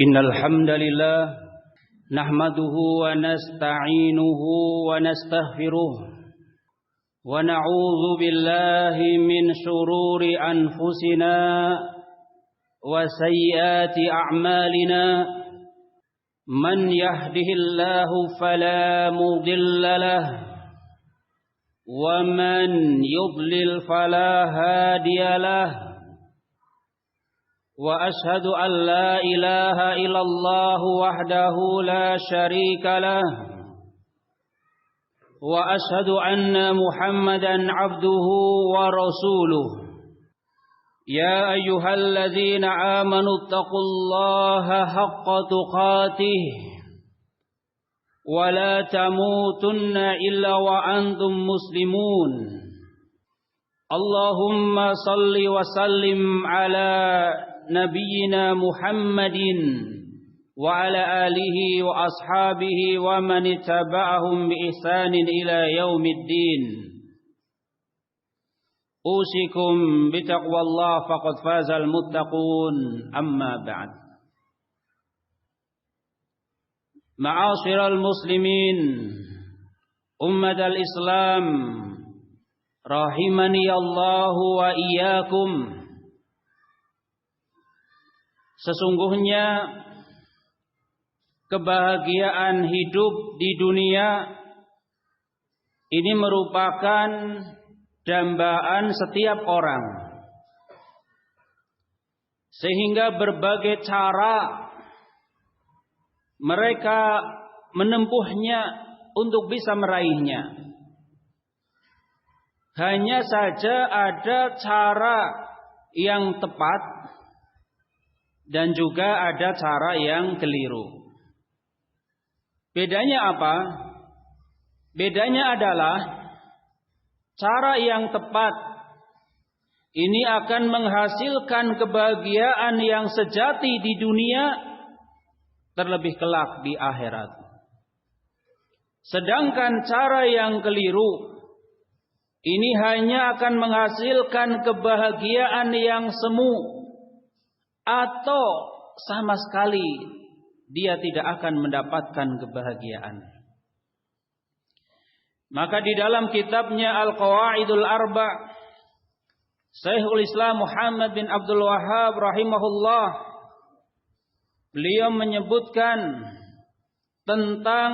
إن الحمد لله نحمده ونستعينه ونستغفره ونعوذ بالله من شرور أنفسنا وسيئات أعمالنا من يهده الله فلا مضل له ومن يضلل فلا هادي له وأشهد أن لا إله إلا الله وحده لا شريك له وأشهد أن محمدا عبده ورسوله يا أيها الذين آمنوا اتقوا الله حق تقاته ولا تموتن إلا وأنتم مسلمون اللهم صل وسلم على نبينا محمد وعلى آله وأصحابه ومن اتبعهم بإحسان إلى يوم الدين أوصيكم بتقوى الله فقد فاز المتقون أما بعد معاشر المسلمين أمة الإسلام rahimani Allah wa iyyakum. Sesungguhnya kebahagiaan hidup di dunia ini merupakan dambaan setiap orang, sehingga berbagai cara mereka menempuhnya untuk bisa meraihnya. Hanya saja ada cara yang tepat dan juga ada cara yang keliru. Bedanya apa? Bedanya adalah cara yang tepat ini akan menghasilkan kebahagiaan yang sejati di dunia, terlebih kelak di akhirat. Sedangkan cara yang keliru ini hanya akan menghasilkan kebahagiaan yang semu, atau sama sekali dia tidak akan mendapatkan kebahagiaan. Maka di dalam kitabnya Al-Qawaidul Arba', Syekhul Islam Muhammad bin Abdul Wahhab rahimahullah, beliau menyebutkan tentang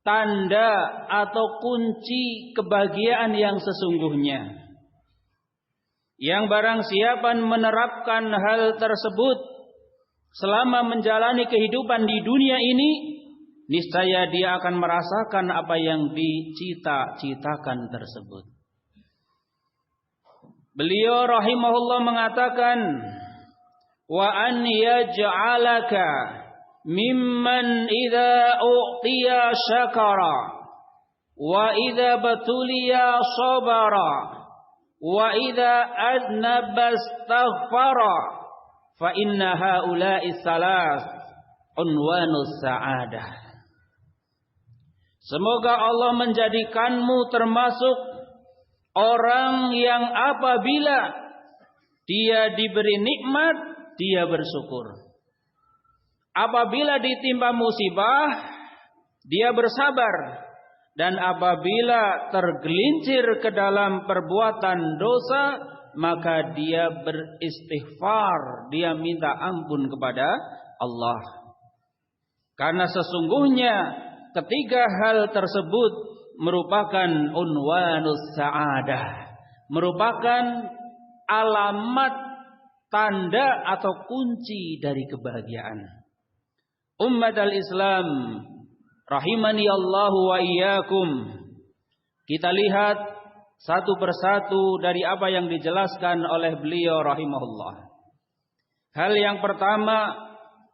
tanda atau kunci kebahagiaan yang sesungguhnya, yang barang siapa menerapkan hal tersebut selama menjalani kehidupan di dunia ini, niscaya dia akan merasakan apa yang dicita-citakan tersebut. Beliau rahimahullah mengatakan, wa an yaj'alaka mimman idza u'tiya syakara wa idza batuliya sabara wa idza adnaba astaghfara fa inna haula'i salas unwanus sa'adah. Semoga Allah menjadikanmu termasuk orang yang apabila dia diberi nikmat dia bersyukur. Apabila ditimpa musibah, dia bersabar. Dan apabila tergelincir ke dalam perbuatan dosa, maka dia beristighfar. Dia minta ampun kepada Allah. Karena sesungguhnya ketiga hal tersebut merupakan unwanus sa'adah. Merupakan alamat, tanda atau kunci dari kebahagiaan. Ummat al-Islam rahimani Allah wa iyyakum. Kita lihat satu persatu dari apa yang dijelaskan oleh beliau rahimahullah. Hal yang pertama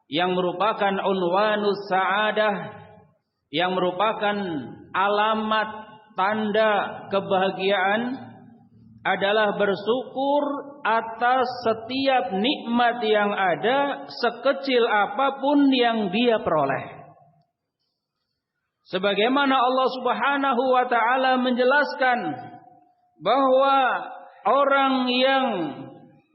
yang merupakan unwanus sa'adah, yang merupakan alamat tanda kebahagiaan adalah bersyukur atas setiap nikmat yang ada, sekecil apapun yang dia peroleh. Sebagaimana Allah Subhanahu wa taala menjelaskan bahwa orang yang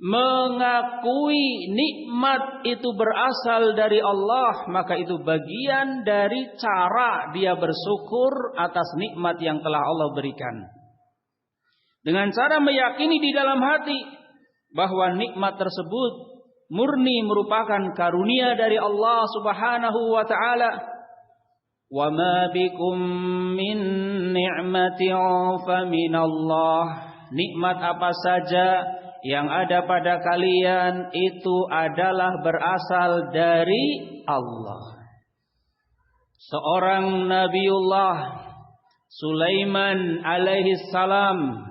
mengakui nikmat itu berasal dari Allah, maka itu bagian dari cara dia bersyukur atas nikmat yang telah Allah berikan. Dengan cara meyakini di dalam hati bahwa nikmat tersebut murni merupakan karunia dari Allah Subhanahu wa taala. Wa ma bikum min ni'matin fa minallah. Nikmat apa saja yang ada pada kalian itu adalah berasal dari Allah. Seorang Nabiullah Sulaiman alaihi salam,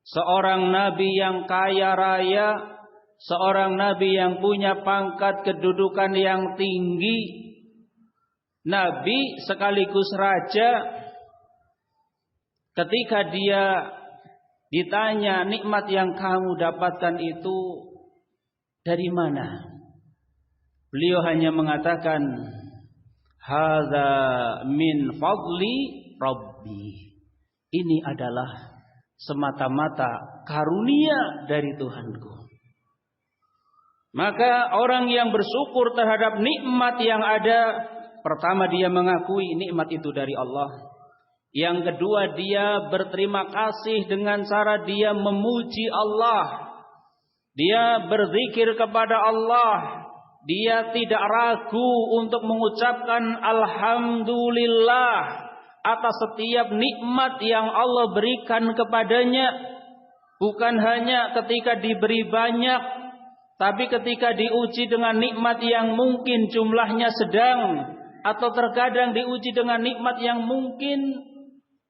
seorang nabi yang kaya raya, seorang nabi yang punya pangkat kedudukan yang tinggi, nabi sekaligus raja, ketika dia ditanya nikmat yang kamu dapatkan itu dari mana? Beliau hanya mengatakan, hadza min fadli rabbi. Ini adalah semata-mata karunia dari Tuhanku. Maka orang yang bersyukur terhadap nikmat yang ada, pertama dia mengakui nikmat itu dari Allah. Yang kedua, dia berterima kasih dengan cara dia memuji Allah. Dia berzikir kepada Allah. Dia tidak ragu untuk mengucapkan alhamdulillah atas setiap nikmat yang Allah berikan kepadanya. Bukan hanya ketika diberi banyak, tapi ketika diuji dengan nikmat yang mungkin jumlahnya sedang, atau terkadang diuji dengan nikmat yang mungkin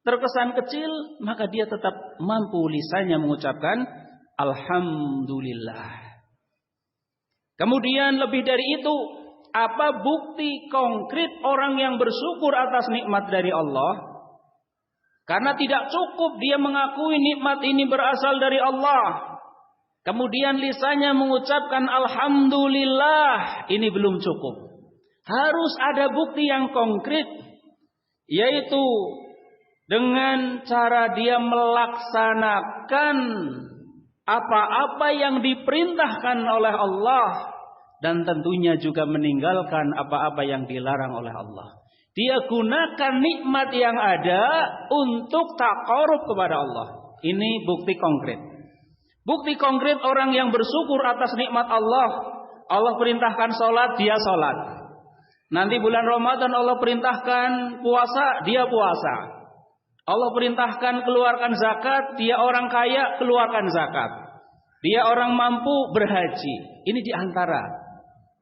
terkesan kecil, maka dia tetap mampu lisannya mengucapkan alhamdulillah. Kemudian lebih dari itu, apa bukti konkret orang yang bersyukur atas nikmat dari Allah? Karena tidak cukup dia mengakui nikmat ini berasal dari Allah, kemudian lisannya mengucapkan alhamdulillah, ini belum cukup. Harus ada bukti yang konkret, yaitu dengan cara dia melaksanakan apa-apa yang diperintahkan oleh Allah, dan tentunya juga meninggalkan apa-apa yang dilarang oleh Allah. Dia gunakan nikmat yang ada untuk taqarrub kepada Allah. Ini bukti konkret. Bukti konkret orang yang bersyukur atas nikmat Allah. Allah perintahkan sholat, dia sholat. Nanti bulan Ramadan Allah perintahkan puasa, dia puasa. Allah perintahkan keluarkan zakat, dia orang kaya keluarkan zakat. Dia orang mampu berhaji. Ini diantara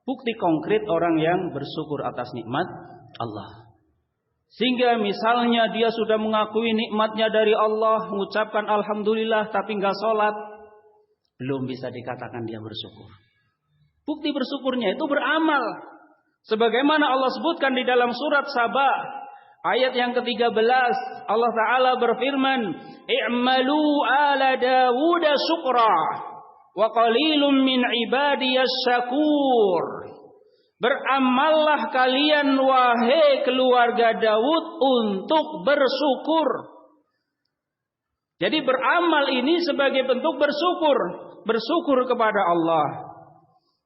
bukti konkret orang yang bersyukur atas nikmat Allah. Sehingga misalnya dia sudah mengakui nikmatnya dari Allah, mengucapkan alhamdulillah tapi enggak sholat, belum bisa dikatakan dia bersyukur. Bukti bersyukurnya itu beramal. Sebagaimana Allah sebutkan di dalam surat Saba ayat yang ke-13, Allah Ta'ala berfirman, i'malu ala Dawud syukra wa qalilun min ibadiyas syakur. Beramallah kalian wahai keluarga Daud untuk bersyukur. Jadi beramal ini sebagai bentuk bersyukur. Bersyukur kepada Allah.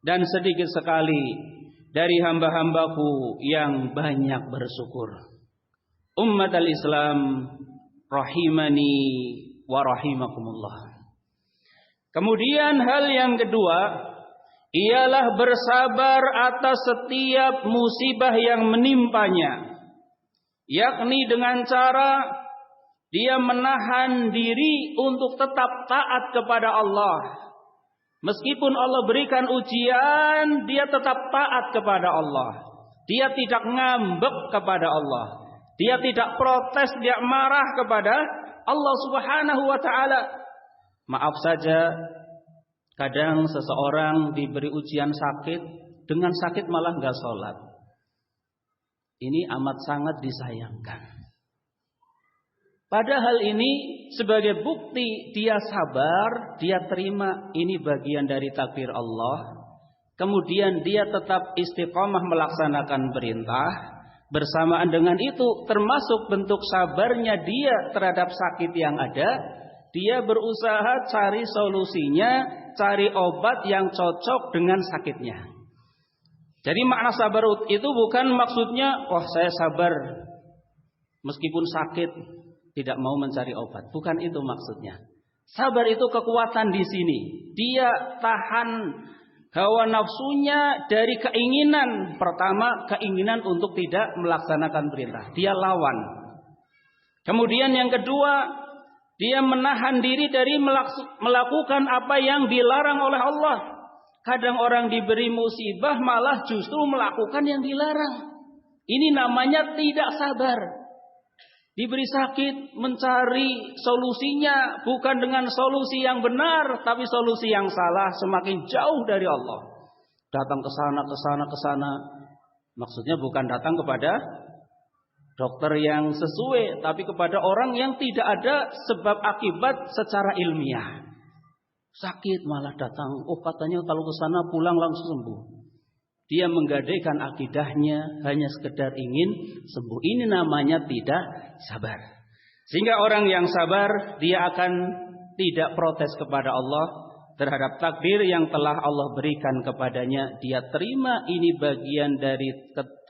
Dan sedikit sekali dari hamba-hambaku yang banyak bersyukur. Ummat al-Islam rahimani wa rahimakumullah. Kemudian hal yang kedua ialah bersabar atas setiap musibah yang menimpanya, yakni dengan cara dia menahan diri untuk tetap taat kepada Allah. Meskipun Allah berikan ujian, dia tetap taat kepada Allah. Dia tidak ngambek kepada Allah. Dia tidak protes, dia marah kepada Allah Subhanahu wa ta'ala. Maaf saja, kadang seseorang diberi ujian sakit, dengan sakit malah gak sholat. Ini amat sangat disayangkan. Padahal ini sebagai bukti dia sabar, dia terima ini bagian dari takdir Allah. Kemudian dia tetap istiqomah melaksanakan perintah. Bersamaan dengan itu termasuk bentuk sabarnya dia terhadap sakit yang ada. Dia berusaha cari solusinya cari obat yang cocok dengan sakitnya. Jadi makna sabar itu bukan maksudnya, wah saya sabar meskipun sakit, tidak mau mencari obat. Bukan itu maksudnya. Sabar itu kekuatan di sini. Dia tahan hawa nafsunya dari keinginan. Pertama, keinginan untuk tidak melaksanakan perintah. Dia lawan. Kemudian yang kedua, dia menahan diri dari melakukan apa yang dilarang oleh Allah. Kadang orang diberi musibah malah justru melakukan yang dilarang. Ini namanya tidak sabar. Diberi sakit, mencari solusinya bukan dengan solusi yang benar, tapi solusi yang salah, semakin jauh dari Allah. Datang ke sana. Maksudnya bukan datang kepada dokter yang sesuai, tapi kepada orang yang tidak ada sebab akibat secara ilmiah. Sakit malah datang, oh katanya kalau ke sana pulang langsung sembuh. Dia menggadaikan akidahnya hanya sekedar ingin sembuh. Ini namanya tidak sabar. Sehingga orang yang sabar, dia akan tidak protes kepada Allah terhadap takdir yang telah Allah berikan kepadanya. Dia terima ini bagian dari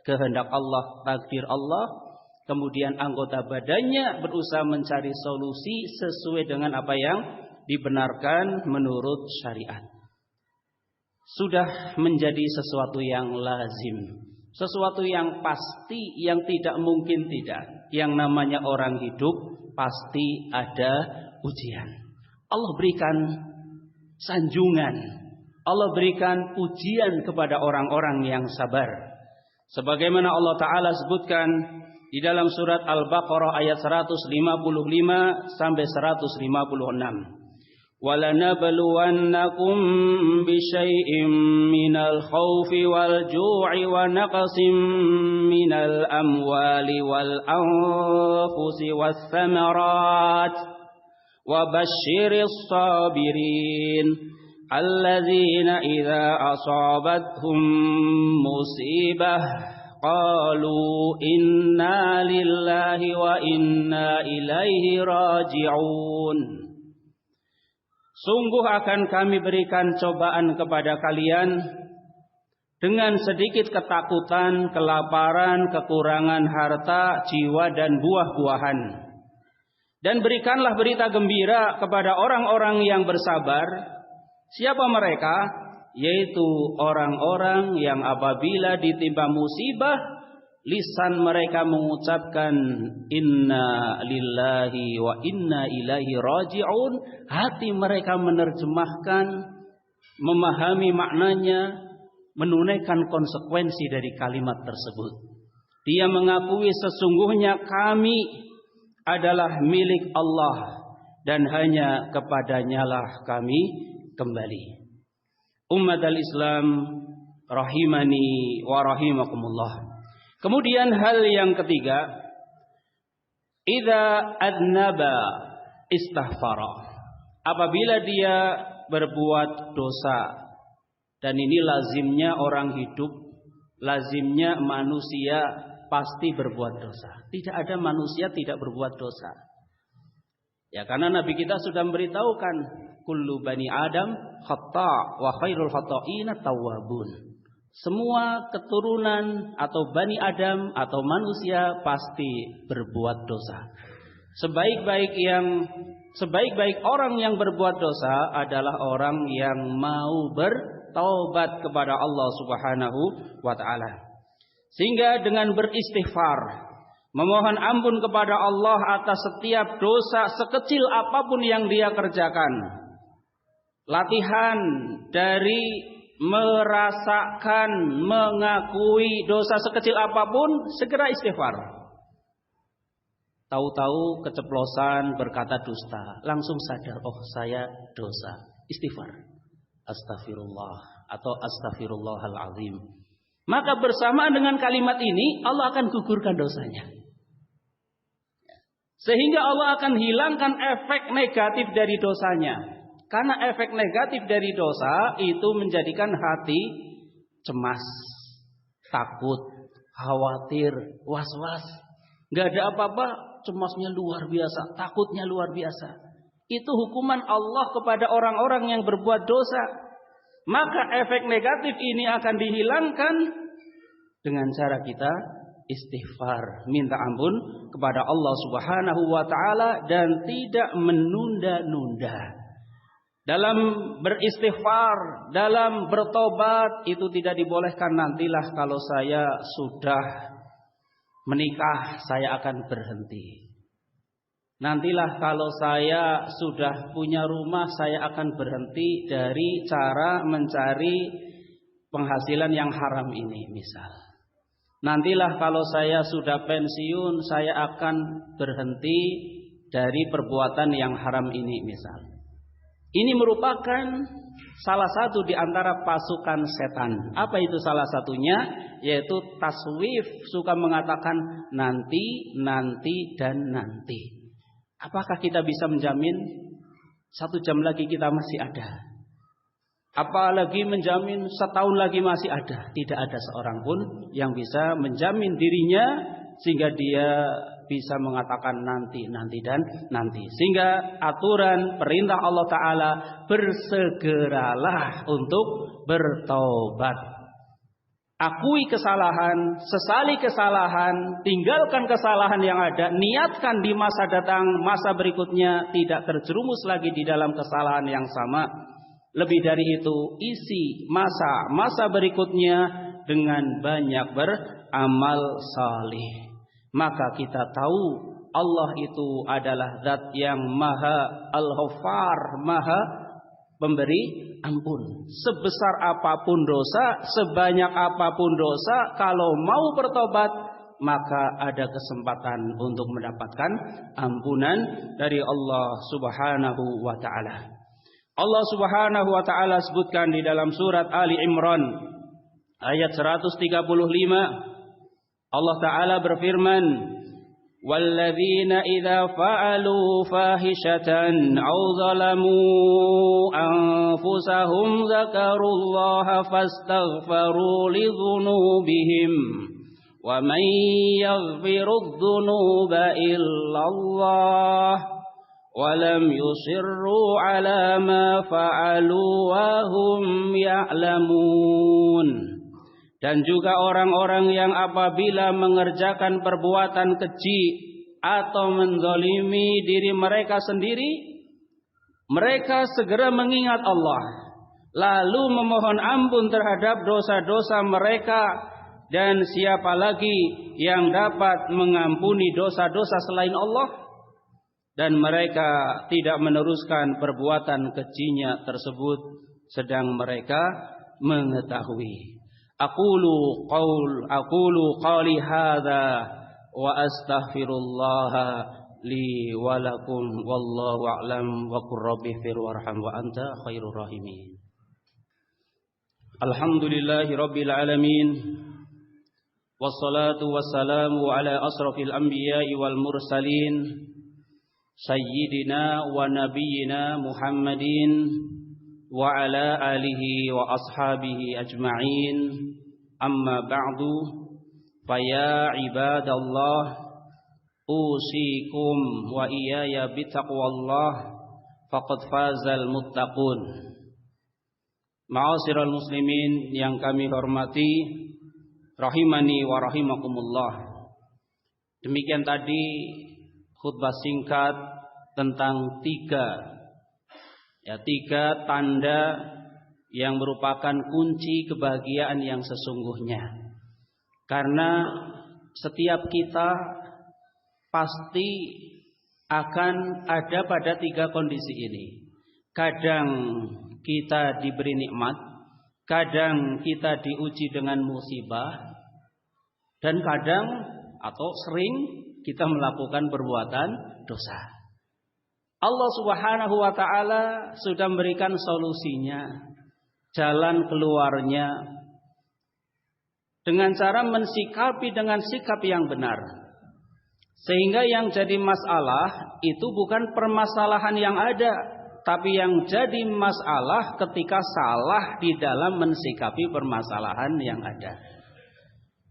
kehendak Allah, takdir Allah. Kemudian anggota badannya berusaha mencari solusi sesuai dengan apa yang dibenarkan menurut syariat. Sudah menjadi sesuatu yang lazim, sesuatu yang pasti, yang tidak mungkin tidak. Yang namanya orang hidup pasti ada ujian. Allah berikan sanjungan, Allah berikan pujian kepada orang-orang yang sabar. Sebagaimana Allah Ta'ala sebutkan di dalam surat Al-Baqarah ayat 155 sampai 156. وَلَنَبْلُوَنَّكُمْ بِشَيْءٍ مِّنَ الْخَوْفِ وَالْجُوعِ وَنَقْصٍ مِّنَ الْأَمْوَالِ وَالْأَنفُسِ وَالثَّمَرَاتِ وَبَشِّرِ الصَّابِرِينَ الَّذِينَ إِذَا أَصَابَتْهُم مُّصِيبَةٌ قَالُوا إِنَّا لِلَّهِ وَإِنَّا إِلَيْهِ رَاجِعُونَ. Sungguh akan kami berikan cobaan kepada kalian dengan sedikit ketakutan, kelaparan, kekurangan harta, jiwa dan buah-buahan. Dan berikanlah berita gembira kepada orang-orang yang bersabar. Siapa mereka? Yaitu orang-orang yang apabila ditimpa musibah, lisan mereka mengucapkan inna lillahi wa inna ilaihi raji'un. Hati mereka menerjemahkan, memahami maknanya, menunaikan konsekuensi dari kalimat tersebut. Dia mengakui sesungguhnya kami adalah milik Allah dan hanya kepadanyalah kami kembali. Umat al-Islam rahimani wa rahimakumullah. Kemudian hal yang ketiga, idza adnaba istaghfara. Apabila dia berbuat dosa, dan ini lazimnya orang hidup, lazimnya manusia pasti berbuat dosa. Tidak ada manusia tidak berbuat dosa. Ya, karena Nabi kita sudah memberitahukan, kullu bani Adam khata' wa khairul khata'ina tawwabun. Semua keturunan atau Bani Adam atau manusia pasti berbuat dosa. Sebaik-baik orang yang berbuat dosa adalah orang yang mau bertaubat kepada Allah Subhanahu wa taala. Sehingga dengan beristighfar, memohon ampun kepada Allah atas setiap dosa sekecil apapun yang dia kerjakan. Latihan dari merasakan, mengakui dosa sekecil apapun, segera istighfar. Tahu-tahu keceplosan berkata dusta, langsung sadar, oh saya dosa, istighfar, astagfirullah atau astaghfirullahal azim. Maka bersamaan dengan kalimat ini Allah akan gugurkan dosanya, sehingga Allah akan hilangkan efek negatif dari dosanya. Karena efek negatif dari dosa itu menjadikan hati cemas, takut, khawatir, was-was. Gak ada apa-apa, cemasnya luar biasa, takutnya luar biasa. Itu hukuman Allah kepada orang-orang yang berbuat dosa. Maka efek negatif ini akan dihilangkan dengan cara kita istighfar, minta ampun kepada Allah Subhanahu wa taala dan tidak menunda-nunda. Dalam beristighfar, dalam bertobat itu tidak dibolehkan. Nantilah kalau saya sudah menikah saya akan berhenti. Nantilah kalau saya sudah punya rumah saya akan berhenti dari cara mencari penghasilan yang haram ini misal. Nantilah kalau saya sudah pensiun saya akan berhenti dari perbuatan yang haram ini misal. Ini merupakan salah satu di antara pasukan setan. Apa itu salah satunya? Yaitu taswif, suka mengatakan nanti, nanti, dan nanti. Apakah kita bisa menjamin 1 jam lagi kita masih ada? Apalagi menjamin setahun lagi masih ada? Tidak ada seorang pun yang bisa menjamin dirinya sehingga dia bisa mengatakan nanti, nanti, dan nanti. Sehingga aturan perintah Allah Ta'ala, bersegeralah untuk bertaubat. Akui kesalahan, sesali kesalahan, tinggalkan kesalahan yang ada, niatkan di masa datang, masa berikutnya tidak terjerumus lagi di dalam kesalahan yang sama. Lebih dari itu, isi masa berikutnya dengan banyak beramal salih. Maka kita tahu Allah itu adalah zat yang maha al-Ghaffar, maha pemberi ampun. Sebesar apapun dosa, sebanyak apapun dosa, kalau mau bertobat, maka ada kesempatan untuk mendapatkan ampunan dari Allah Subhanahu wa ta'ala. Allah Subhanahu wa ta'ala sebutkan di dalam surat Ali Imran ayat 135. Allah Ta'ala berfirman, وَالَّذِينَ إِذَا فَعَلُوا فَاحِشَةً أَوْ ظَلَمُوا أَنفُسَهُمْ ذَكَرُوا اللَّهَ فَاسْتَغْفَرُوا لِذُنُوبِهِمْ وَمَنْ يَغْفِرُ الذُّنُوبَ إِلَّا اللَّهُ وَلَمْ يُصِرُّوا عَلَى مَا فَعَلُوا وَهُمْ يَعْلَمُونَ. Dan juga orang-orang yang apabila mengerjakan perbuatan keji atau menzalimi diri mereka sendiri, mereka segera mengingat Allah, lalu memohon ampun terhadap dosa-dosa mereka. Dan siapa lagi yang dapat mengampuni dosa-dosa selain Allah? Dan mereka tidak meneruskan perbuatan kejinya tersebut sedang mereka mengetahui. Aqulu qawli hadza wa astaghfirullah li wa lakum wallahu a'lam wa qur rabbi fir warham wa anta khairur rahimin. Alhamdulillahi rabbil alamin wassalatu wassalamu ala asrafil anbiya'i wal mursalin sayyidina wa nabiyyina Muhammadin wa ala alihi wa ashabihi ajma'in. Amma ba'du, faya ibadallah, usikum wa iyaya bitaqwallah, faqad fazal muttaqun. Ma'asyiral muslimin yang kami hormati, rahimani wa rahimakumullah. Demikian tadi khutbah singkat tentang tiga tanda yang merupakan kunci kebahagiaan yang sesungguhnya. Karena setiap kita pasti akan ada pada tiga kondisi ini. Kadang kita diberi nikmat, kadang kita diuji dengan musibah, dan kadang atau sering kita melakukan perbuatan dosa. Allah Subhanahu wa ta'ala sudah memberikan solusinya, jalan keluarnya, dengan cara mensikapi dengan sikap yang benar. Sehingga yang jadi masalah itu bukan permasalahan yang ada, tapi yang jadi masalah ketika salah di dalam mensikapi permasalahan yang ada.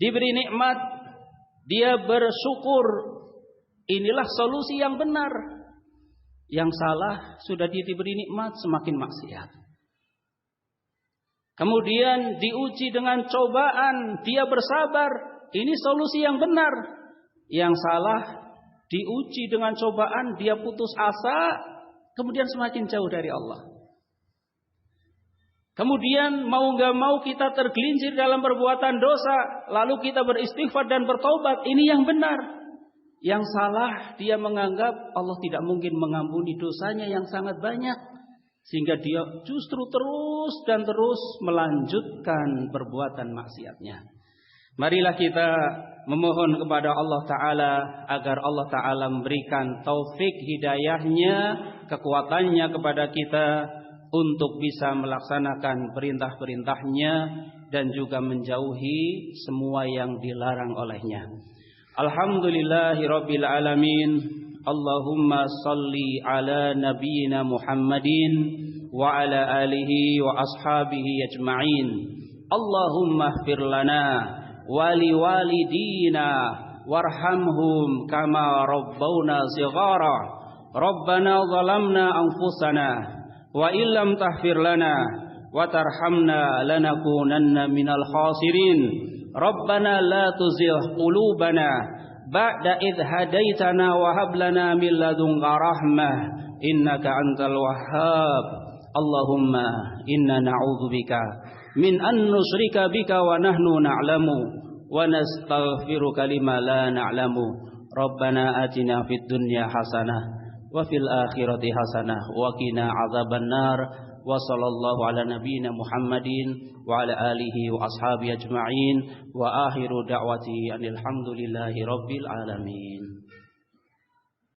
Diberi nikmat, dia bersyukur, inilah solusi yang benar. Yang salah sudah diberi nikmat semakin maksiat. Kemudian diuji dengan cobaan, dia bersabar. Ini solusi yang benar. Yang salah diuji dengan cobaan, dia putus asa, kemudian semakin jauh dari Allah. Kemudian mau gak mau kita tergelincir dalam perbuatan dosa, lalu kita beristighfar dan bertobat. Ini yang benar. Yang salah dia menganggap Allah tidak mungkin mengampuni dosanya yang sangat banyak, sehingga dia justru terus dan terus melanjutkan perbuatan maksiatnya. Marilah kita memohon kepada Allah Ta'ala agar Allah Ta'ala memberikan taufik hidayahnya, kekuatannya kepada kita untuk bisa melaksanakan perintah-perintahnya dan juga menjauhi semua yang dilarang olehnya. Alhamdulillahi Rabbil Alamin. Allahumma salli ala nabiyyina Muhammadin wa ala alihi wa ashabihi ajma'in. Allahumma ighfir lana wa liwalidina warhamhum kama rabbawna shighara. Rabbana zalamna anfusana wa illam taghfir lana wa tarhamna lanakunanna minal khasirin. Rabbana la tuzigh qulubana ba'da idh hadaitana wa hab lana min ladunka rahmah innaka antal wahhab. Allahumma inna na'udzubika min an nusyrika bika wa nahnu na'lamu wa nastaghfiruka lima la na'lamu. Rabbana atina fid dunya hasanah wa fil akhirati hasanah wa qina adzabannar. Wa sallallahu ala nabiyyina Muhammadin wa ala alihi wa ashabihi ajma'in wa akhiru da'wati alhamdulillahi rabbil alamin.